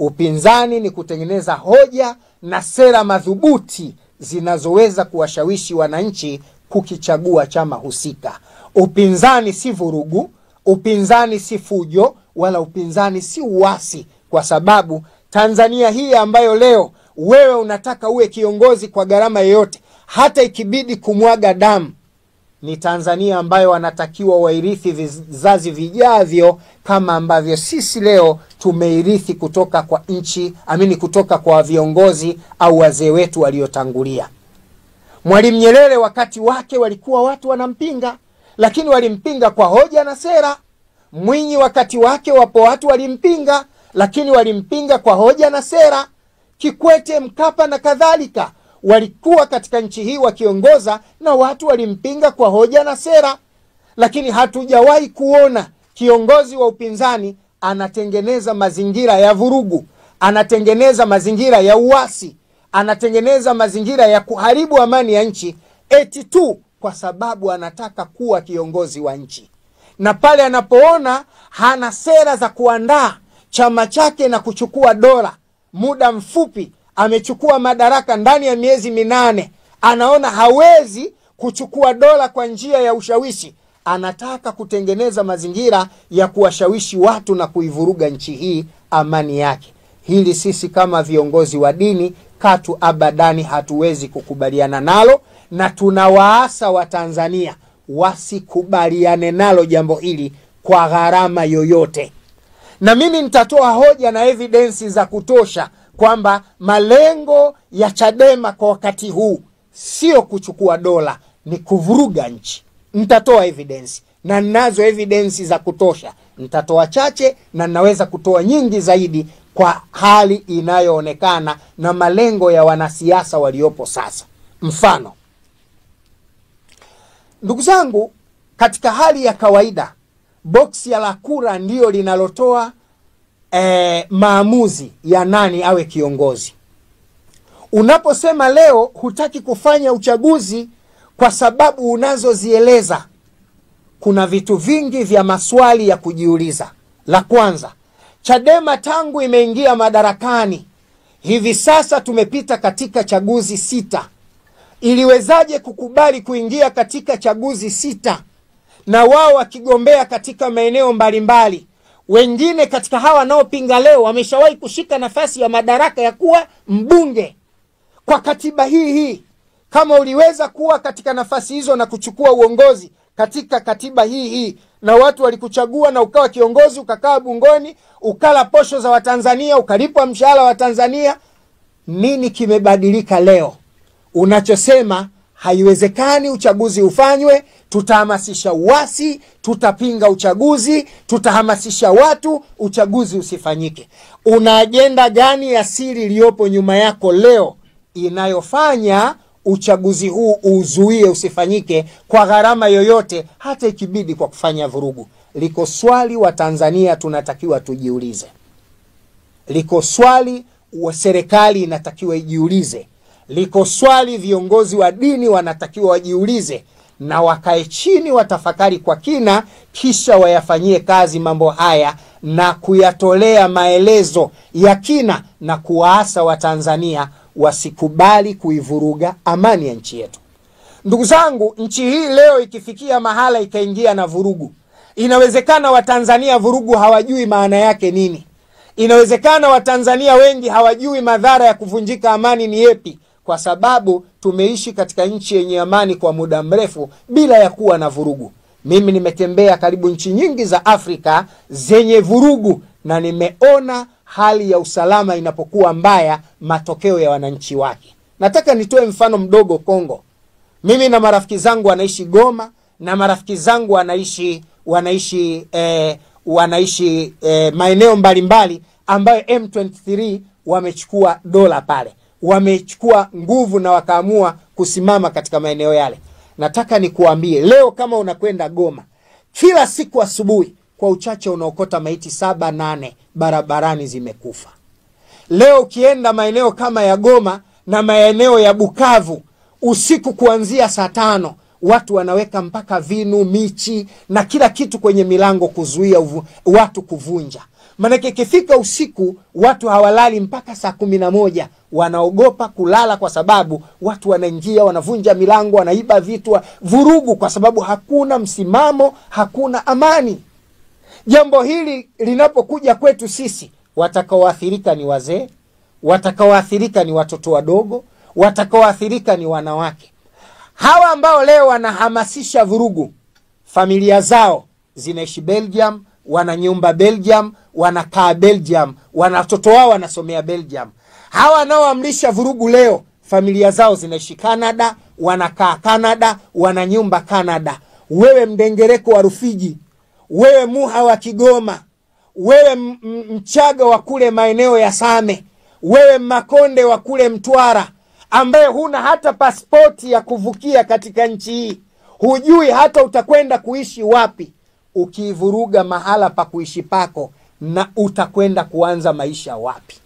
Upinzani ni kutengeneza hoja na sera madhubuti zinazoweza kuwashawishi wananchi kukichagua chama husika. Upinzani si vurugu, upinzani si fujo, wala upinzani si uasi, kwa sababu Tanzania hii ambayo leo wewe unataka uwe kiongozi kwa gharama yoyote, hata ikibidi kumwaga damu, ni Tanzania ambayo wanatakiwa wairithi vizazi vijavyo, kama ambavyo sisi leo tumeirithi kutoka kwa kutoka kwa viongozi au wazee wetu waliotangulia. Mwalimu Nyerere wakati wake walikuwa watu wanampinga, lakini walimpinga kwa hoja na sera. Mwinyi wakati wake wapo watu walimpinga, lakini walimpinga kwa hoja na sera. Kikwete, Mkapa na kadhalika walikuwa katika nchi hii wakiongoza na watu walimpinga kwa hoja na sera. Lakini hatujawahi kuona kiongozi wa upinzani anatengeneza mazingira ya vurugu, anatengeneza mazingira ya uasi, anatengeneza mazingira ya kuharibu amani ya nchi, eti tu kwa sababu anataka kuwa kiongozi wa nchi. Na pale anapoona hana sera za kuandaa chama chake na kuchukua dola muda mfupi, amechukua madaraka ndani ya miezi 8, anaona hawezi kuchukua dola kwa njia ya ushawishi, anataka kutengeneza mazingira ya kuwashawishi watu na kuivuruga nchi hii amani yake. Hili sisi kama viongozi wa dini katu abadani hatuwezi kukubaliana nalo, na tunawaasa wa Tanzania wasikubaliane nalo jambo hili kwa gharama yoyote. Na mimi nitatoa hoja na evidensi za kutosha kwamba malengo ya Chadema kwa wakati huu sio kuchukua dola, ni kuvuruga nchi. Nitatoa evidensi, na ninazo evidensi za kutosha. Nitatoa chache na naweza kutoa nyingi zaidi kwa hali inayoonekana na malengo ya wanasiasa waliopo sasa. Mfano, ndugu zangu, katika hali ya kawaida boksi ya la kura ndio linalotoa maamuzi ya nani awe kiongozi. Unaposema leo hutaki kufanya uchaguzi kwa sababu unazozieleza, kuna vitu vingi vya maswali ya kujiuliza. La kwanza, Chadema tangu imeingia madarakani hivi sasa tumepita katika chaguzi 6. Iliwezaje kukubali kuingia katika chaguzi 6 na wao wakigombea katika maeneo mbalimbali? Wengine katika hawa nao pinga leo wameshawahi kushika nafasi ya madaraka ya kuwa mbunge. Kwa katiba hii, kama uliweza kuwa katika nafasi hizo na kuchukua uongozi katika katiba hii, na watu walikuchagua na ukawa kiongozi, ukakaa bungoni, ukala posho za Watanzania, ukalipwa mshahara wa Tanzania, nini kimebadilika leo? Unachosema haiwezekani uchaguzi ufanywe, tutahamasisha uasi, tutapinga uchaguzi, tutahamasisha watu uchaguzi usifanyike. Una agenda gani ya siri iliyopo nyuma yako leo inayofanya uchaguzi huu uzuie usifanyike kwa gharama yoyote, hata ikibidi kwa kufanya vurugu? Liko swali wa Tanzania tunatakiwa tujiulize. Liko swali wa serikali inatakiwa ijiulize. Liko swali viongozi wa dini wanatakiwa wajiulize, na wakae chini watafakari kwa kina, kisha wayafanyie kazi mambo haya na kuyatolea maelezo ya kina, na kuwaasa wa Tanzania wasikubali kuivuruga amani ya nchi yetu. Ndugu zangu, nchi hii leo ikifikia mahala ikaingia na vurugu, inawezekana Watanzania vurugu hawajui maana yake nini. Inawezekana Watanzania wengi hawajui madhara ya kuvunjika amani ni yepi, kwa sababu tumeishi katika nchi yenye amani kwa muda mrefu bila ya kuwa na vurugu. Mimi nimetembea karibu nchi nyingi za Afrika zenye vurugu, na nimeona hali ya usalama inapokuwa mbaya, matokeo ya wananchi wake. Nataka nitoe mfano mdogo Kongo. Mimi na marafiki zangu wanaishi Goma, na marafiki zangu wanaishi maeneo mbalimbali ambayo M23 wamechukua dola pale. Wamechukua nguvu na wakaamua kusimama katika maeneo yale. Nataka nikuambie leo, kama unakwenda Goma, kila siku asubuhi kwa uchache unaokota maiti 7-8 barabarani zimekufa. Leo ukienda maeneo kama ya Goma na maeneo ya Bukavu, usiku kuanzia saa 5 watu wanaweka mpaka vinu, michi na kila kitu kwenye milango kuzuia watu kuvunja. Maana ikifika usiku watu hawalali mpaka saa 11, wanaogopa kulala kwa sababu watu wanaingia, wanavunja milango, wanaiba vitu, vurugu, kwa sababu hakuna msimamo, hakuna amani. Jambo hili linapokuja kwetu sisi, watakaoathirika ni wazee, watakaoathirika ni watoto wadogo, watakaoathirika ni wanawake. Hawa ambao leo wanahamasisha vurugu, familia zao zinaishi Belgium, wana nyumba Belgium, wanakaa Belgium, wana watoto wao wanasomea Belgium. Hawa wanaoamrisha vurugu leo, familia zao zinaishi Canada, wanakaa Canada, wana nyumba Canada. Wewe Mdengereko wa Rufiji, wewe Muha wa Kigoma, wewe Mchaga wa kule maeneo ya Same, wewe Makonde wa kule Mtwara, ambaye huna hata pasipoti ya kuvukia katika nchi hii, hujui hata utakwenda kuishi wapi, ukivuruga mahala pa kuishi pako, na utakwenda kuanza maisha wapi?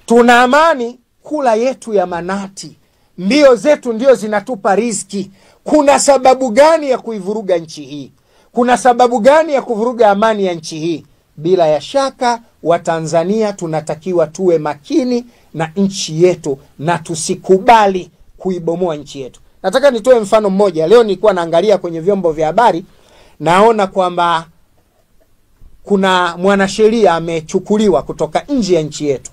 Tuna amani, kula yetu ya manati, mbio zetu ndio zinatupa riziki. Kuna sababu gani ya kuivuruga nchi hii? Kuna sababu gani ya kuvuruga amani ya nchi hii? Bila ya shaka Watanzania tunatakiwa tuwe makini na nchi yetu na tusikubali kuibomoa nchi yetu. Nataka nitoe mfano mmoja. Leo nilikuwa naangalia kwenye vyombo vya habari, naona kwamba kuna mwanasheria amechukuliwa kutoka nje ya nchi yetu,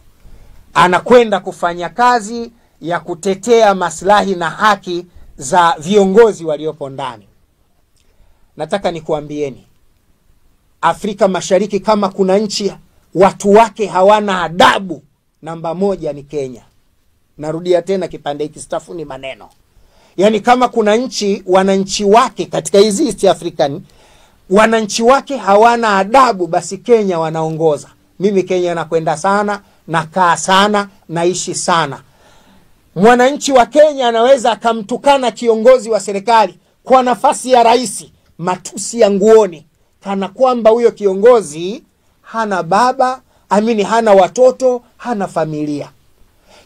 anakwenda kufanya kazi ya kutetea maslahi na haki za viongozi waliopo ndani. Nataka nikuambieni, Afrika Mashariki kama kuna nchi watu wake hawana adabu, namba moja ni Kenya. Narudia tena kipande hiki, sitafuni maneno. Yani kama kuna nchi wananchi wake katika hizi East African, wananchi wake hawana adabu, basi Kenya wanaongoza. Mimi Kenya nakwenda sana, nakaa sana, naishi sana. Mwananchi wa Kenya anaweza akamtukana kiongozi wa serikali kwa nafasi ya rais, matusi ya nguoni, kana kwamba huyo kiongozi hana baba, hana watoto, hana familia.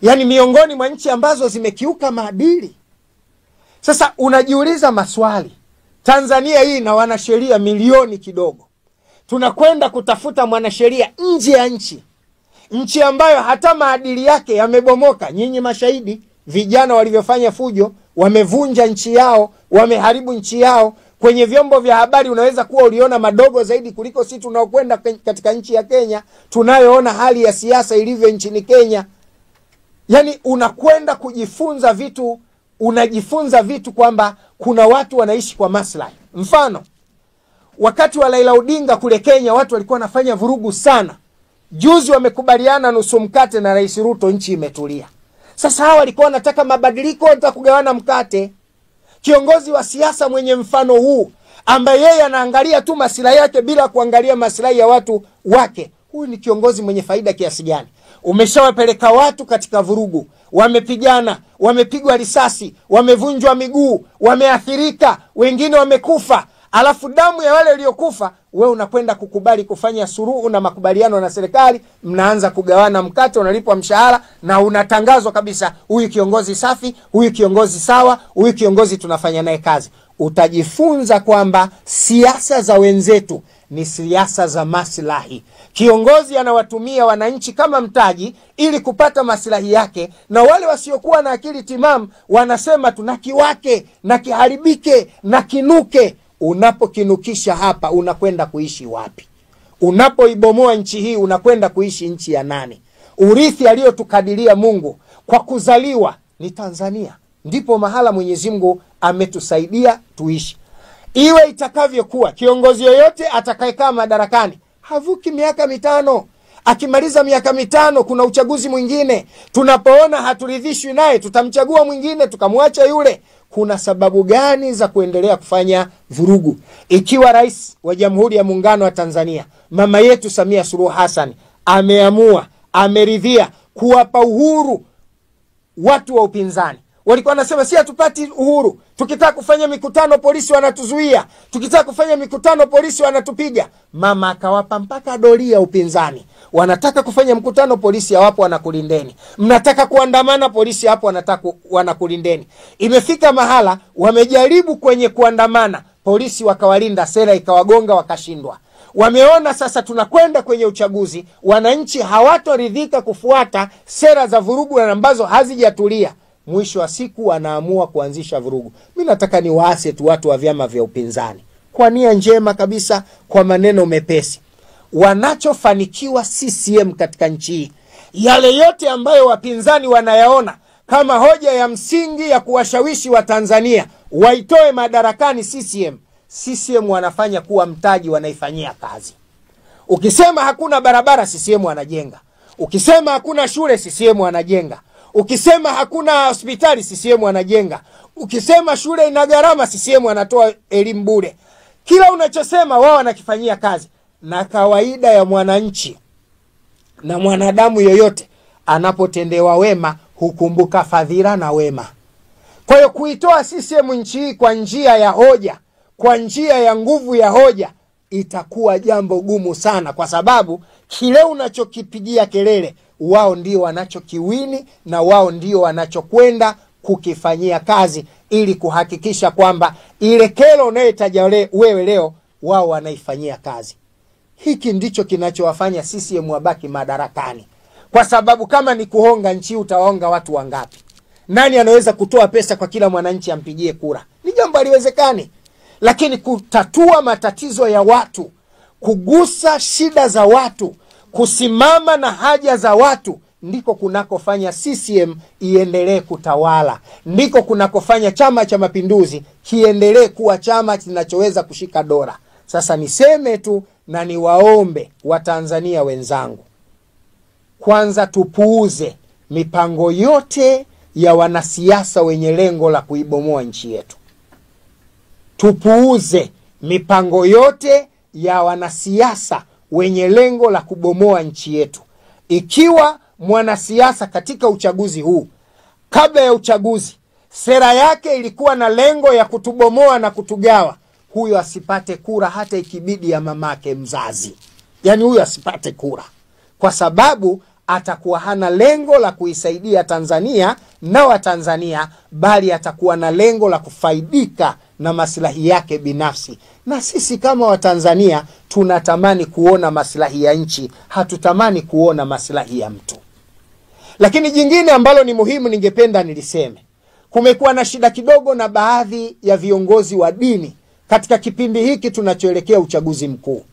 Yani miongoni mwa nchi ambazo zimekiuka maadili. Sasa unajiuliza maswali, Tanzania hii na wanasheria milioni kidogo, tunakwenda kutafuta mwanasheria nje ya nchi ambayo hata maadili yake yamebomoka. Nyinyi mashahidi, vijana walivyofanya fujo, wamevunja nchi yao, wameharibu nchi yao. Kwenye vyombo vya habari unaweza kuwa uliona madogo zaidi kuliko sisi tunaokwenda katika nchi ya Kenya, tunayoona hali ya siasa ilivyo nchini Kenya. Yani unakwenda kujifunza vitu, unajifunza vitu kwamba kuna watu wanaishi kwa maslahi. Mfano, wakati wa Raila Odinga kule Kenya, watu walikuwa wanafanya vurugu sana. Juzi wamekubaliana nusu mkate na Rais Ruto, nchi imetulia. Sasa hawa walikuwa wanataka mabadiliko, wanataka kugawana mkate. Kiongozi wa siasa mwenye mfano huu, ambaye yeye anaangalia tu maslahi yake bila kuangalia maslahi ya watu wake, huyu ni kiongozi mwenye faida kiasi gani? Umeshawapeleka watu katika vurugu, wamepigana, wamepigwa risasi, wamevunjwa miguu, wameathirika, wengine wamekufa. Alafu damu ya wale waliokufa, wewe unakwenda kukubali kufanya suluhu na makubaliano na serikali, mnaanza kugawana mkate, unalipwa mshahara, na unatangazwa kabisa, huyu kiongozi safi, huyu kiongozi sawa, huyu kiongozi tunafanya naye kazi. Utajifunza kwamba siasa za wenzetu ni siasa za maslahi. Kiongozi anawatumia wananchi kama mtaji ili kupata maslahi yake, na wale wasiokuwa na akili timamu wanasema tunakiwake na kiharibike na kinuke. Unapokinukisha hapa, unakwenda kuishi wapi? Unapoibomoa nchi hii, unakwenda kuishi nchi ya nani? Urithi aliyotukadiria Mungu kwa kuzaliwa ni Tanzania. Ndipo mahala Mwenyezi Mungu ametusaidia tuishi. Iwe itakavyokuwa, kiongozi yoyote atakayekaa madarakani havuki miaka 5. Akimaliza miaka 5 kuna uchaguzi mwingine. Tunapoona haturidhishwi naye, tutamchagua mwingine, tukamwacha yule. Kuna sababu gani za kuendelea kufanya vurugu? Ikiwa Rais wa Jamhuri ya Muungano wa Tanzania, mama yetu Samia Suluhu Hassan, ameamua, ameridhia kuwapa uhuru watu wa upinzani. Walikuwa wanasema si hatupati uhuru, tukitaka kufanya mikutano polisi wanatuzuia, tukitaka kufanya mikutano polisi wanatupiga. Mama akawapa mpaka doria upinzani. Wanataka kufanya mkutano polisi hawapo, wanakulindeni. Mnataka kuandamana polisi hapo, wanakulindeni. Imefika mahala wamejaribu kwenye kuandamana, polisi wakawalinda, sera ikawagonga, wakashindwa. Wameona sasa tunakwenda kwenye uchaguzi, wananchi hawatoridhika kufuata sera za vurugu ambazo hazijatulia. Mwisho wa siku wanaamua kuanzisha vurugu. Mimi nataka niwaase tu watu wa vyama vya upinzani kwa nia njema kabisa, kwa maneno mepesi. Wanachofanikiwa CCM katika nchi hii, yale yote ambayo wapinzani wanayaona kama hoja ya msingi ya kuwashawishi wa Tanzania waitoe madarakani CCM wanafanya kuwa mtaji, wanaifanyia kazi. Ukisema hakuna barabara, CCM wanajenga. Ukisema hakuna shule, CCM wanajenga. Ukisema hakuna hospitali, CCM wanajenga. Ukisema shule ina gharama, CCM wanatoa elimu bure. Kila unachosema wao wanakifanyia kazi. Na kawaida ya mwananchi na mwanadamu yoyote anapotendewa wema hukumbuka fadhila na wema. Kwa hiyo kuitoa CCM nchi hii kwa njia ya hoja, kwa njia ya nguvu ya hoja, itakuwa jambo gumu sana, kwa sababu kile unachokipigia kelele wao ndio wanachokiwini, na wao ndio wanachokwenda kukifanyia kazi, ili kuhakikisha kwamba ile kero unayotaja wewe leo wao wanaifanyia kazi. Hiki ndicho kinachowafanya CCM wabaki madarakani. Kwa sababu kama ni kuhonga nchi, utawaonga watu wangapi? Nani anaweza kutoa pesa kwa kila mwananchi ampigie kura? Ni jambo haliwezekani. Lakini kutatua matatizo ya watu, kugusa shida za watu, kusimama na haja za watu, ndiko kunakofanya CCM iendelee kutawala. Ndiko kunakofanya Chama cha Mapinduzi kiendelee kuwa chama kinachoweza kushika dola. Sasa niseme tu na niwaombe Watanzania wenzangu, kwanza tupuuze mipango yote ya wanasiasa wenye lengo la kuibomoa nchi yetu. Tupuuze mipango yote ya wanasiasa wenye lengo la kubomoa nchi yetu. Ikiwa mwanasiasa katika uchaguzi huu, kabla ya uchaguzi, sera yake ilikuwa na lengo ya kutubomoa na kutugawa, huyo asipate kura, hata ikibidi ya mamake mzazi. Yani huyo asipate kura, kwa sababu atakuwa hana lengo la kuisaidia Tanzania na Watanzania, bali atakuwa na lengo la kufaidika na maslahi yake binafsi. Na sisi kama Watanzania tunatamani kuona maslahi ya nchi, hatutamani kuona maslahi ya mtu. Lakini jingine ambalo ni muhimu ningependa niliseme, kumekuwa na shida kidogo na baadhi ya viongozi wa dini katika kipindi hiki tunachoelekea uchaguzi mkuu.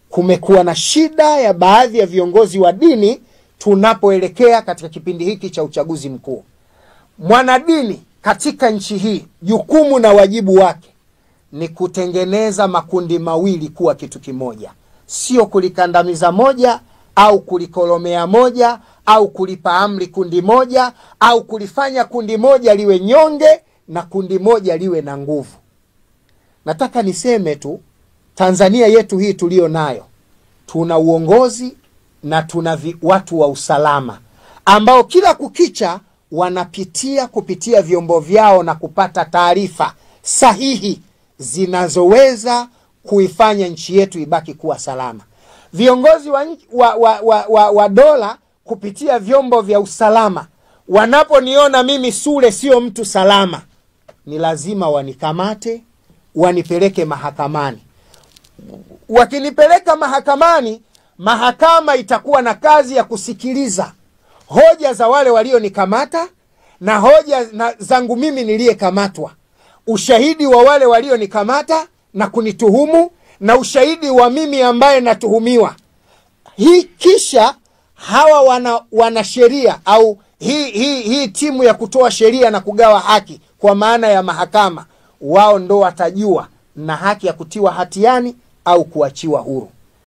Kumekuwa na shida ya baadhi ya viongozi wa dini tunapoelekea katika kipindi hiki cha uchaguzi mkuu. Mwanadini katika nchi hii, jukumu na wajibu wake ni kutengeneza makundi mawili kuwa kitu kimoja. Sio kulikandamiza moja au kulikolomea moja au kulipa amri kundi moja au kulifanya kundi moja liwe nyonge na kundi moja liwe na nguvu. Nataka niseme tu, Tanzania yetu hii tulio nayo, tuna uongozi na tuna watu wa usalama ambao kila kukicha wanapitia kupitia vyombo vyao na kupata taarifa sahihi zinazoweza kuifanya nchi yetu ibaki kuwa salama. Viongozi wa dola kupitia vyombo vya usalama, wanaponiona mimi Sule sio mtu salama, ni lazima wanikamate, wanipeleke mahakamani. Wakinipeleka mahakamani, mahakama itakuwa na kazi ya kusikiliza hoja za wale walionikamata na hoja zangu mimi niliyekamatwa, ushahidi wa wale walionikamata na kunituhumu na ushahidi wa mimi ambaye natuhumiwa. Hii kisha hawa wana sheria au hii timu ya kutoa sheria na kugawa haki kwa maana ya mahakama, wao ndo watajua na haki ya kutiwa hatiani au kuachiwa huru.